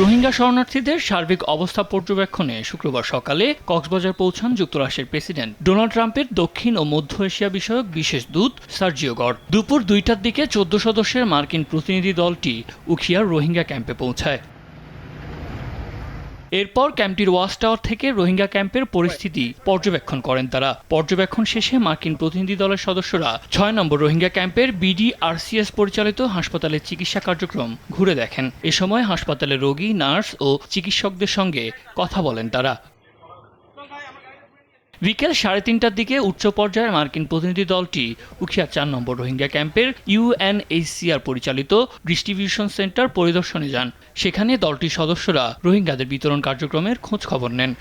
রোহিঙ্গা শরণার্থীদের সার্বিক অবস্থা পর্যবেক্ষণে শুক্রবার সকালে কক্সবাজার পৌঁছান যুক্তরাষ্ট্রের প্রেসিডেন্ট ডোনাল্ড ট্রাম্পের দক্ষিণ ও মধ্য এশিয়া বিষয়ক বিশেষ দূত সার্জিও গর্ড। দুপুর 2টার দিকে 14 সদস্যের মার্কিন প্রতিনিধি দলটি উখিয়ার রোহিঙ্গা ক্যাম্পে পৌঁছায়। এরপর ক্যাম্পটির ওয়াচ টাওয়ার থেকে রোহিঙ্গা ক্যাম্পের পরিস্থিতি পর্যবেক্ষণ করেন তারা। পর্যবেক্ষণ শেষে মার্কিন প্রতিনিধি দলের সদস্যরা 6 নম্বর রোহিঙ্গা ক্যাম্পের বিডিআরসিএস পরিচালিত হাসপাতালের চিকিৎসা কার্যক্রম ঘুরে দেখেন। এ সময় হাসপাতালের রোগী, নার্স ও চিকিৎসকদের সঙ্গে কথা বলেন তারা। বিকেল 3:30টার দিকে উচ্চ পর্যায়ের মার্কিন প্রতিনিধি দলটি উখিয়া 4 নম্বর রোহিঙ্গা ক্যাম্পের ইউএনএইচসিআর পরিচালিত ডিস্ট্রিবিউশন সেন্টার পরিদর্শনে যান। সেখানে দলটির সদস্যরা রোহিঙ্গাদের বিতরণ কার্যক্রমের খোঁজ খবর নেন।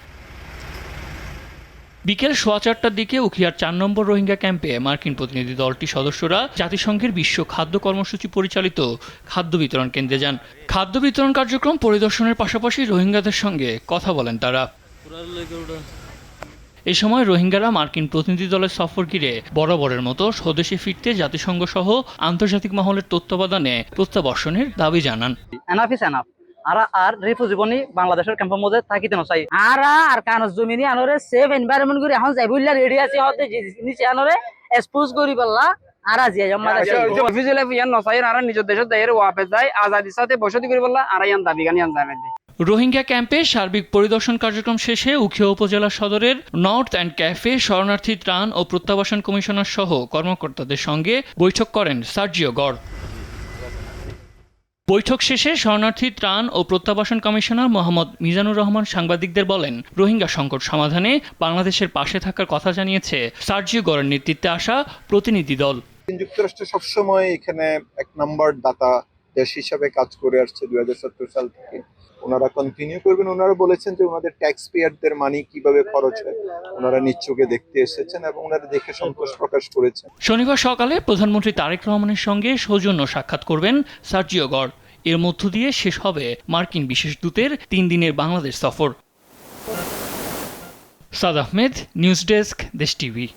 বিকেল 4:15টার দিকে উখিয়ার 4 নম্বর রোহিঙ্গা ক্যাম্পে মার্কিন প্রতিনিধি দলটির সদস্যরা জাতিসংঘের বিশ্ব খাদ্য কর্মসূচি পরিচালিত খাদ্য বিতরণ কেন্দ্রে যান। খাদ্য বিতরণ কার্যক্রম পরিদর্শনের পাশাপাশি রোহিঙ্গাদের সঙ্গে কথা বলেন তারা। এ সময় রোহিঙ্গারা মার্কিন প্রতিনিধি দলের সফর ঘিরে বরাবরের মতো স্বদেশে ফিরতে জাতিসংঘ সহ আন্তর্জাতিক মহলের তত্ত্বাবধানে প্রত্যাবর্ষণের দাবি জানান। আর রিফিউজি বনি বাংলাদেশের ক্যাম্পের মধ্যে থাকিতে নচাই আর কানস জমিনি আনরে সেফ এনভায়রনমেন্ট করে এখন যাই বললা রেডি আছে হতে নিচে আনরে এক্সপোজ করি পাল্লা আর আজিয়া জমা আছে রিফিউজি লাইফ ইয়ান নচাই আর নিজ দেশের দায়ের ওয়াপে যায় আজাদির সাথে বসতি করি পাল্লা আর ইয়ান দাবি গানি আন যায়। রোহিঙ্গা ক্যাম্পে সার্বিক পরিদর্শন কার্যক্রম শেষে উখিয়া উপজেলা সদরের নর্থ অ্যান্ড ক্যাফে শরণার্থী ত্রাণ ও প্রত্যাবাসন কমিশনার সহ কর্মকর্তাদের সঙ্গে বৈঠক করেন সার্জিও গর্ড। বৈঠক শেষে শরণার্থী ত্রাণ ও প্রত্যাবাসন কমিশনার মোহাম্মদ মিজানুর রহমান সাংবাদিকদের বলেন, রোহিঙ্গা সংকট সমাধানে বাংলাদেশের পাশে থাকার কথা জানিয়েছে সার্জিও গর্ডের নেতৃত্বে আসা প্রতিনিধি দল। যুক্তরাষ্ট্র সবসময় এখানে এক নম্বর দাতা দেশ হিসাবে কাজ করে আসছে 2017 সাল থেকে। ওনারা কন্টিনিউ করবেন। ওনারা বলেছেন যে ওনাদের ট্যাক্স পেয়ারদের মানি কিভাবে খরচ হয় ওনারা নিজ চোখে দেখতে এসেছেন এবং ওনারা দেখে সন্তোষ প্রকাশ করেছেন। শনিবার সকালে প্রধানমন্ত্রী তারেক রহমানের সঙ্গে সৌজন্য সাক্ষাৎ করবেন সার্জিও গর্ড। এর মধ্য দিয়ে শেষ হবে মার্কিন বিশেষ দূতের 3 দিনের বাংলাদেশ সফর। সাদ আহমেদ, নিউজ ডেস্ক, দেশ টিভি।